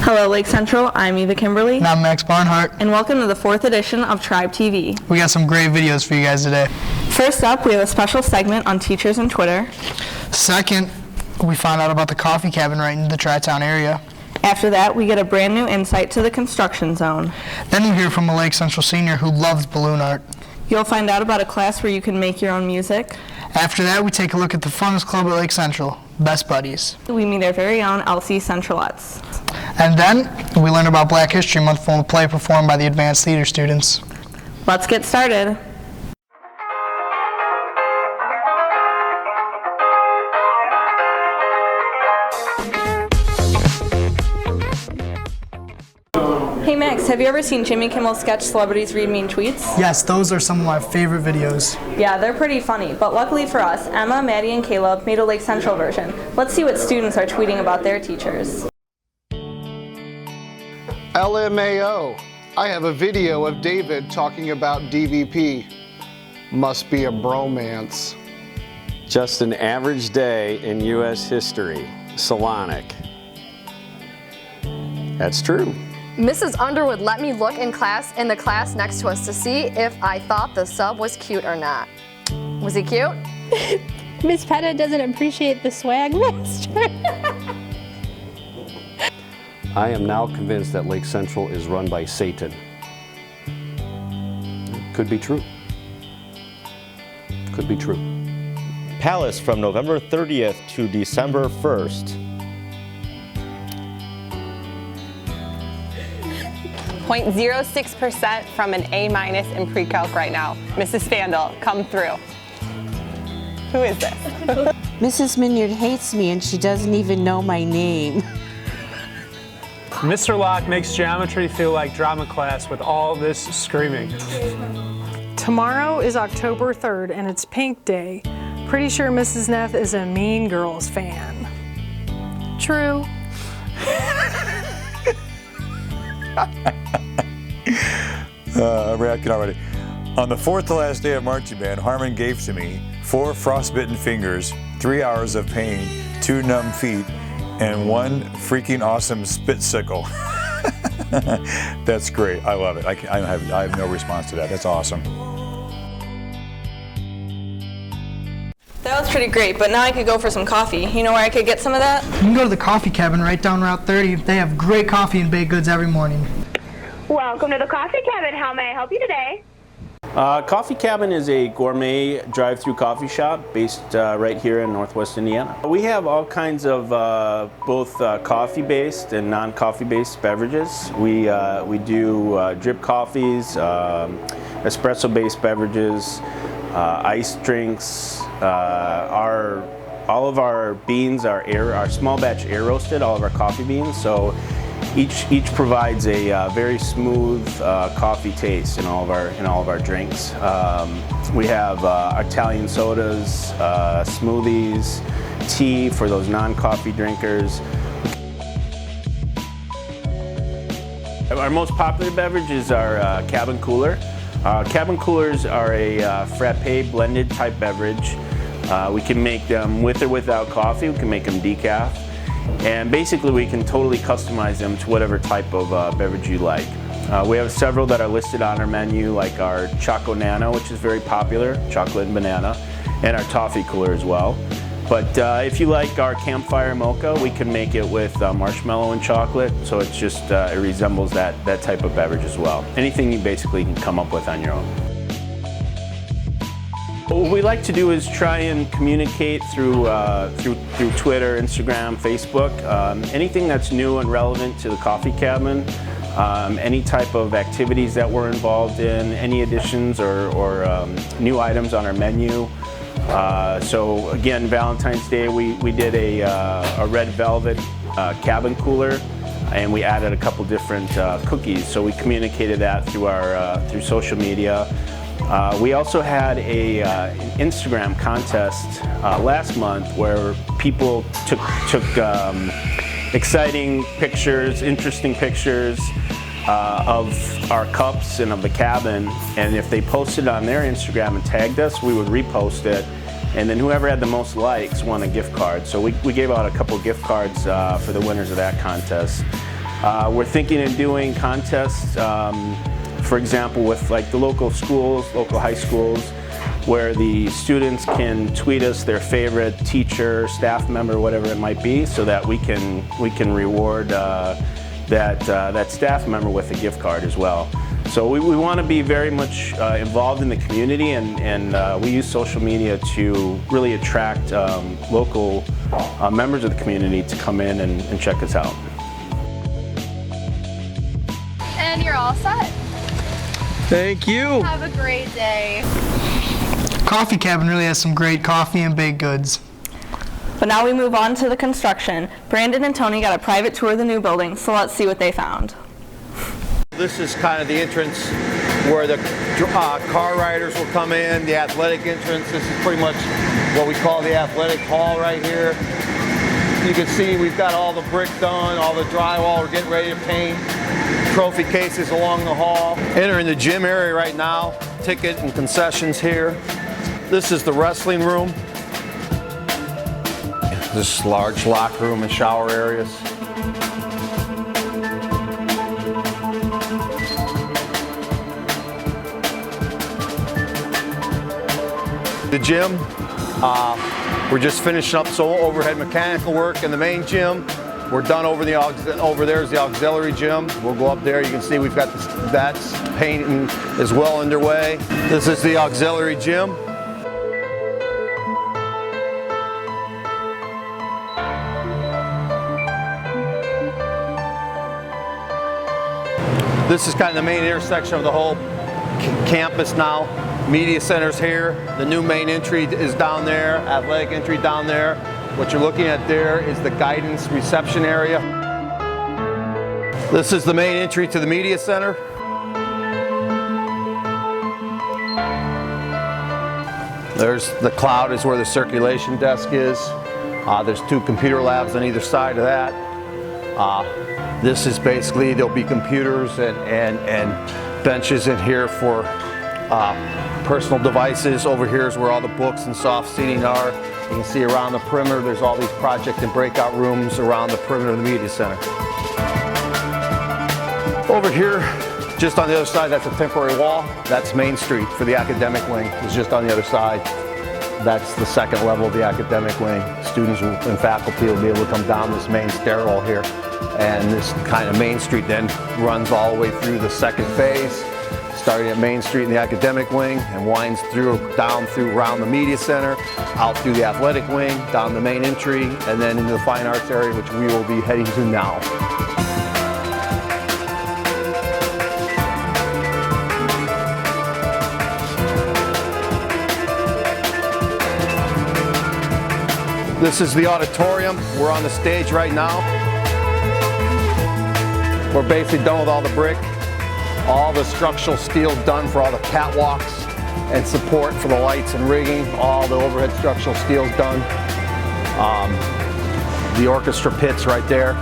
Hello, Lake Central. I'm Eva Kimberly. And I'm Max Barnhart. And welcome to the 4th edition of Tribe TV. We got some great videos for you guys today. First up, we have a special segment on teachers and Twitter. Second, we found out about the coffee cabin right in the Tri-Town area. After that, we get a brand new insight to the construction zone. Then we'll hear from a Lake Central senior who loves balloon art. You'll find out about a class where you can make your own music. After that, we take a look at the funnest club at Lake Central, Best Buddies. We meet our very own LC Centralettes. And then, we learn about Black History Month from a play performed by the advanced theater students. Let's get started. Hey Max, have you ever seen Jimmy Kimmel's sketch Celebrities Read Mean Tweets? Yes, those are some of my favorite videos. Yeah, they're pretty funny, but luckily for us, Emma, Maddie, and Caleb made a Lake Central version. Let's see what students are tweeting about their teachers. LMAO, I have a video of David talking about DVP. Must be a bromance. Just an average day in U.S. history. Salonic. That's true. Mrs. Underwood let me look in the class next to us to see if I thought the sub was cute or not. Was he cute? Miss Petta doesn't appreciate the swag master. I am now convinced that Lake Central is run by Satan. Could be true. Could be true. Palace from November 30th to December 1st. 0.06% from an A- in pre-calc right now. Mrs. Fandel, come through. Who is this? Mrs. Minyard hates me and she doesn't even know my name. Mr. Locke makes geometry feel like drama class with all this screaming. Tomorrow is October 3rd and it's Pink Day. Pretty sure Mrs. Neff is a Mean Girls fan. True. I'm reacting already. On the fourth to last day of marching band, Harmon gave to me 4 frostbitten fingers, 3 hours of pain, 2 numb feet, and 1 freaking awesome spit sickle. That's great. I love it. I have no response to that. That's awesome. That was pretty great, but now I could go for some coffee. You know where I could get some of that? You can go to the coffee cabin right down Route 30. They have great coffee and baked goods every morning. Welcome to the Coffee Cabin. How may I help you today? Coffee Cabin is a gourmet drive-through coffee shop based right here in Northwest Indiana. We have all kinds of both coffee-based and non-coffee-based beverages. We do drip coffees, espresso-based beverages, iced drinks. All of our beans are small batch air roasted. All of our coffee beans. So each provides a very smooth coffee taste in all of our drinks. We have Italian sodas, smoothies, tea for those non-coffee drinkers. Our most popular beverage is our cabin cooler. Cabin coolers are a frappe blended type beverage. We can make them with or without coffee. We can make them decaf. And basically we can totally customize them to whatever type of beverage you like. We have several that are listed on our menu, like our Choco Nano, which is very popular, chocolate and banana, and our toffee cooler as well. But if you like our Campfire Mocha, we can make it with marshmallow and chocolate, so it's just, it resembles that type of beverage as well. Anything you basically can come up with on your own. What we like to do is try and communicate through Twitter, Instagram, Facebook. Anything that's new and relevant to the coffee cabin, any type of activities that we're involved in, any additions or new items on our menu. So again, Valentine's Day we did a red velvet cabin cooler, and we added a couple different cookies. So we communicated that through social media. We also had an Instagram contest last month where people took exciting pictures, interesting pictures of our cups and of the cabin, and if they posted on their Instagram and tagged us, we would repost it, and then whoever had the most likes won a gift card. So we gave out a couple gift cards for the winners of that contest. We're thinking of doing contests, for example, with like the local schools, local high schools, where the students can tweet us their favorite teacher, staff member, whatever it might be, so that we can reward that staff member with a gift card as well. So we want to be very much involved in the community, and we use social media to really attract local members of the community to come in and check us out. And you're all set. Thank you. Have a great day. Coffee Cabin really has some great coffee and baked goods. But now we move on to the construction. Brandon and Tony got a private tour of the new building, so let's see what they found. This is kind of the entrance where the car riders will come in, the athletic entrance. This is pretty much what we call the athletic hall right here. You can see we've got all the brick done, all the drywall, we're getting ready to paint. Trophy cases along the hall. Entering the gym area right now, ticket and concessions here. This is the wrestling room. This large locker room and shower areas. The gym, we're just finishing up some overhead mechanical work in the main gym. We're done over there is the auxiliary gym. We'll go up there. You can see we've got that's painting is well underway. This is the auxiliary gym. This is kind of the main intersection of the whole campus now. Media center's here. The new main entry is down there. Athletic entry down there. What you're looking at there is the guidance reception area. This is the main entry to the media center. There's the cloud is where the circulation desk is. There's 2 computer labs on either side of that. This is basically, there'll be computers and benches in here for personal devices. Over here is where all the books and soft seating are. You can see around the perimeter, there's all these project and breakout rooms around the perimeter of the media center. Over here, just on the other side, that's a temporary wall. That's Main Street for the academic wing. It's just on the other side. That's the second level of the academic wing. Students and faculty will be able to come down this main stairwell here. And this kind of Main Street then runs all the way through the second phase, starting at Main Street in the academic wing and winds down through around the media center, out through the athletic wing, down the main entry, and then into the fine arts area, which we will be heading to now. This is the auditorium. We're on the stage right now. We're basically done with all the brick. All the structural steel done for all the catwalks and support for the lights and rigging. All the overhead structural steel done. The orchestra pits right there.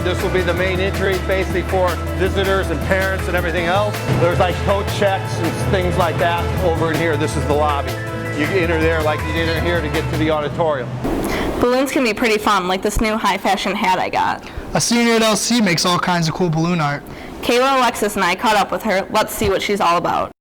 This will be the main entry basically for visitors and parents and everything else. There's like coat checks and things like that over in here. This is the lobby. You can enter there like you did in here to get to the auditorium. Balloons can be pretty fun, like this new high fashion hat I got. A senior at LC makes all kinds of cool balloon art. Kayla, Alexis, and I caught up with her. Let's see what she's all about.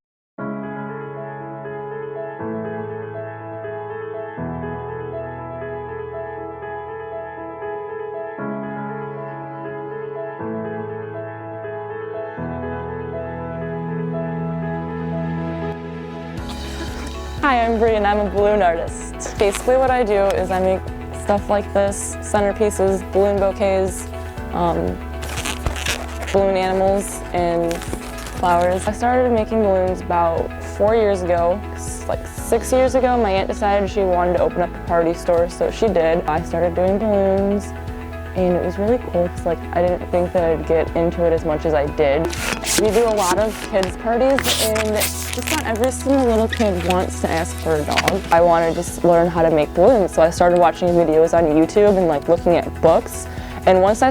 Hi, I'm Bree and I'm a balloon artist. Basically what I do is I make stuff like this, centerpieces, balloon bouquets, balloon animals, and flowers. I started making balloons about 4 years ago. Like 6 years ago, my aunt decided she wanted to open up a party store, so she did. I started doing balloons, and it was really cool because I didn't think that I'd get into it as much as I did. We do a lot of kids' parties, and just not every single little kid wants to ask for a dog. I wanted to just learn how to make balloons, so I started watching videos on YouTube and looking at books. And once I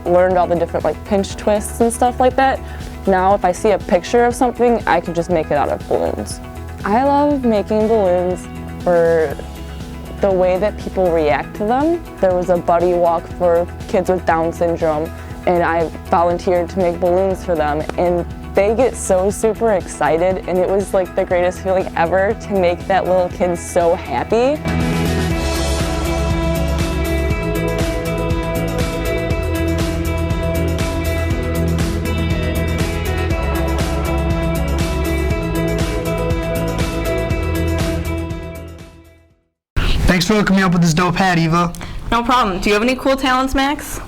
learned all the different pinch twists and stuff like that, now if I see a picture of something, I can just make it out of balloons. I love making balloons for the way that people react to them. There was a buddy walk for kids with Down syndrome, and I volunteered to make balloons for them, and they get so super excited, and it was like the greatest feeling ever to make that little kid so happy. Thanks for hooking me up with this dope hat, Eva. No problem. Do you have any cool talents, Max?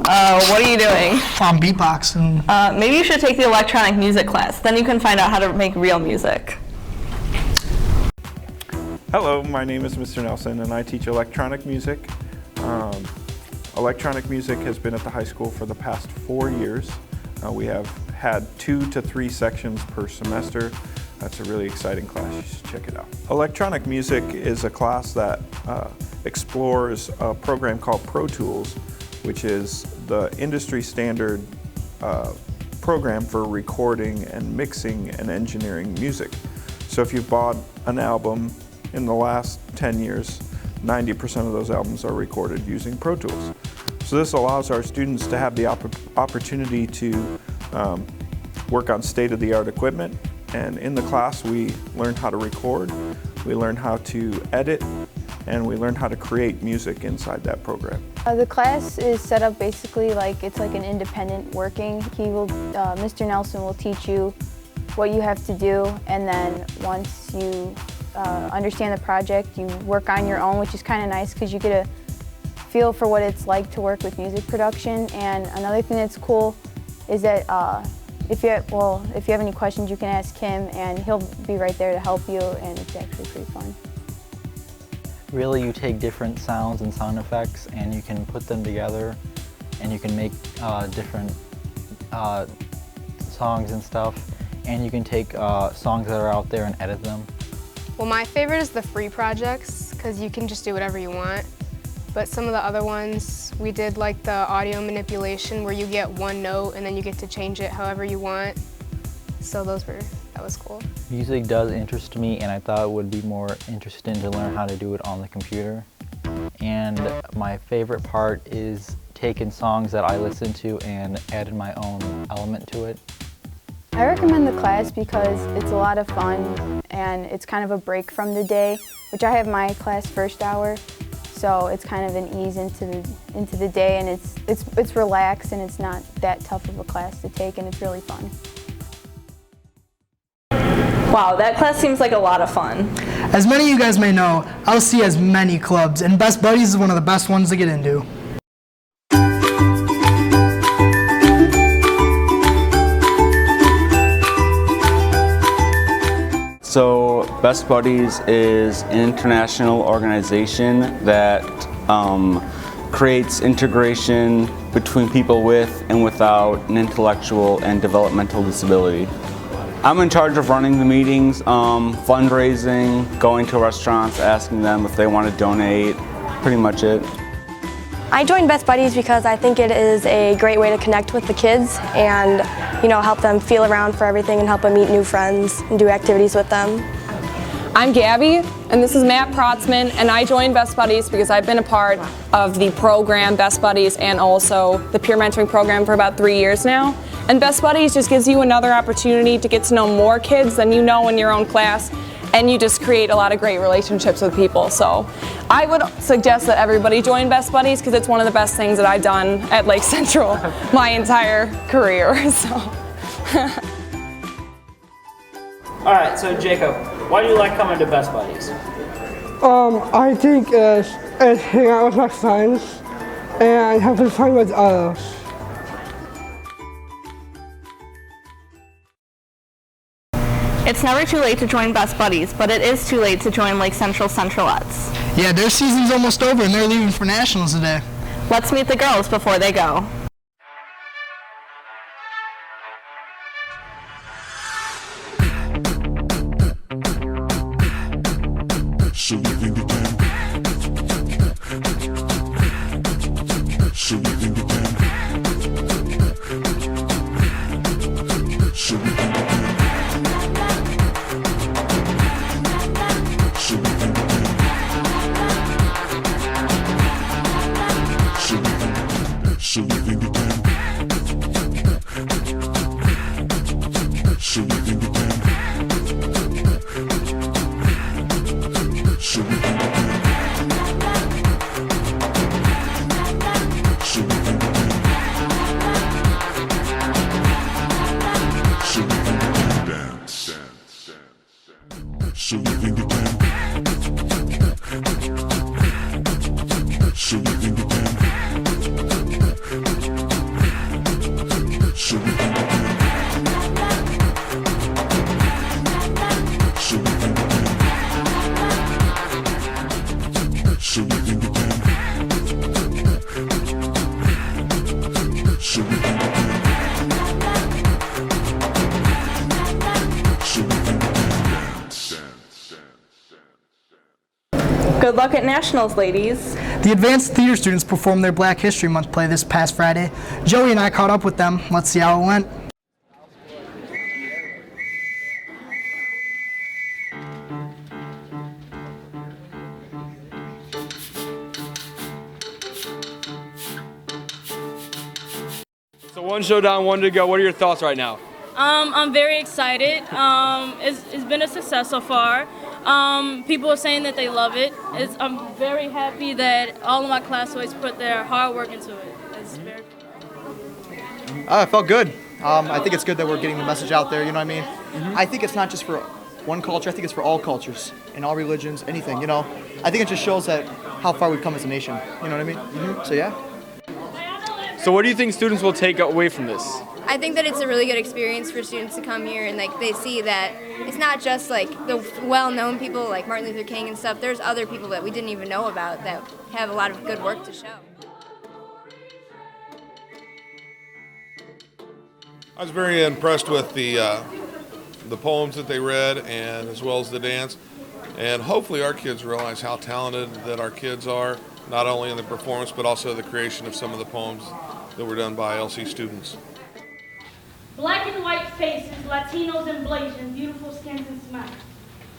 What are you doing? I'm beatboxing. Maybe you should take the electronic music class. Then you can find out how to make real music. Hello, my name is Mr. Nelson and I teach electronic music. Electronic music has been at the high school for the past 4 years. We have had 2 to 3 sections per semester. That's a really exciting class, you should check it out. Electronic music is a class that explores a program called Pro Tools, which is the industry standard program for recording and mixing and engineering music. So if you've bought an album in the last 10 years, 90% of those albums are recorded using Pro Tools. So this allows our students to have the opportunity to work on state-of-the-art equipment. And in the class, we learn how to record, we learn how to edit, and we learn how to create music inside that program. The class is set up basically like it's like an independent working. Mr. Nelson will teach you what you have to do, and then once you understand the project, you work on your own, which is kind of nice because you get a feel for what it's like to work with music production. And another thing that's cool is that if you have any questions, you can ask him, and he'll be right there to help you, and it's actually pretty fun. Really, you take different sounds and sound effects and you can put them together and you can make different songs and stuff, and you can take songs that are out there and edit them. Well, my favorite is the free projects because you can just do whatever you want. But some of the other ones, we did like the audio manipulation where you get one note and then you get to change it however you want. So that was cool. Music does interest me, and I thought it would be more interesting to learn how to do it on the computer. And my favorite part is taking songs that I listen to and added my own element to it. I recommend the class because it's a lot of fun and it's kind of a break from the day, which I have my class first hour. So it's kind of an ease into the day, and it's relaxed and it's not that tough of a class to take, and it's really fun. Wow, that class seems like a lot of fun. As many of you guys may know, LC has many clubs, and Best Buddies is one of the best ones to get into. So Best Buddies is an international organization that creates integration between people with and without an intellectual and developmental disability. I'm in charge of running the meetings, fundraising, going to restaurants, asking them if they want to donate, pretty much it. I joined Best Buddies because I think it is a great way to connect with the kids and, help them feel around for everything and help them meet new friends and do activities with them. I'm Gabby, and this is Matt Protzman, and I joined Best Buddies because I've been a part of the program Best Buddies and also the peer mentoring program for about 3 years now. And Best Buddies just gives you another opportunity to get to know more kids than you know in your own class, and you just create a lot of great relationships with people. So I would suggest that everybody join Best Buddies because it's one of the best things that I've done at Lake Central my entire career. All right, so Jacob, why do you like coming to Best Buddies? I think it's hanging out with my friends and having fun with others. It's never too late to join Best Buddies, but it is too late to join Lake Central Centralettes. Yeah, their season's almost over and they're leaving for nationals today. Let's meet the girls before they go. So you think you can? So you think you can? So you think you can? So you think you can? luck at Nationals, ladies. The advanced theater students performed their Black History Month play this past Friday. Joey and I caught up with them. Let's see how it went. So one show down, one to go. What are your thoughts right now? I'm very excited. It's been a success so far. People are saying that they love it. I'm very happy that all of my classmates put their hard work into it. It's very I felt good. I think it's good that we're getting the message out there, you know what I mean? I think it's not just for one culture, I think it's for all cultures and all religions, anything, you know? I think it just shows that how far we've come as a nation, you know what I mean? So yeah. So what do you think students will take away from this? I think that it's a really good experience for students to come here and like they see that it's not just like the well-known people like Martin Luther King and stuff. There's other people that we didn't even know about that have a lot of good work to show. I was very impressed with the poems that they read and as well as the dance. And hopefully our kids realize how talented that our kids are, not only in the performance but also the creation of some of the poems that were done by LC students. Black and white faces, Latinos and Blasians, beautiful skins and smiles.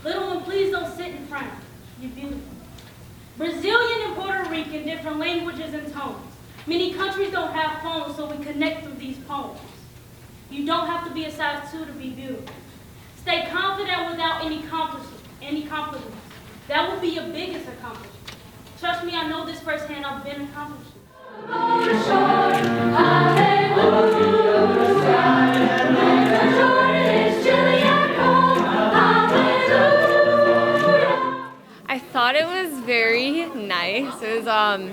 Little one, please don't sit and frown. You're beautiful. Brazilian and Puerto Rican, different languages and tones. Many countries don't have phones, so we connect through these poems. You don't have to be a size 2 to be beautiful. Stay confident without any compliments. That will be your biggest accomplishment. Trust me, I know this firsthand. I've been accomplished. I thought it was very nice. It was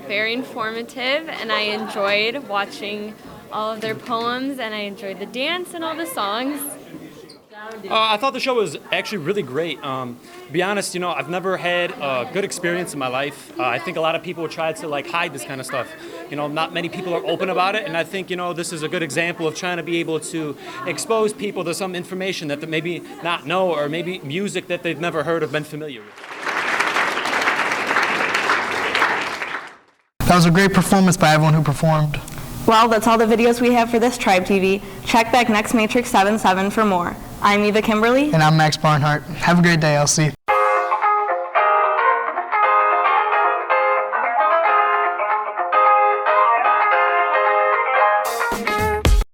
very informative, and I enjoyed watching all of their poems, and I enjoyed the dance and all the songs. I thought the show was actually really great. To be honest, I've never had a good experience in my life. I think a lot of people try to hide this kind of stuff. Not many people are open about it, and I think this is a good example of trying to be able to expose people to some information that they maybe not know, or maybe music that they've never heard or been familiar with. That was a great performance by everyone who performed. Well, that's all the videos we have for this Tribe TV. Check back next Matrix 7/7 for more. I'm Eva Kimberly. And I'm Max Barnhart. Have a great day, LC.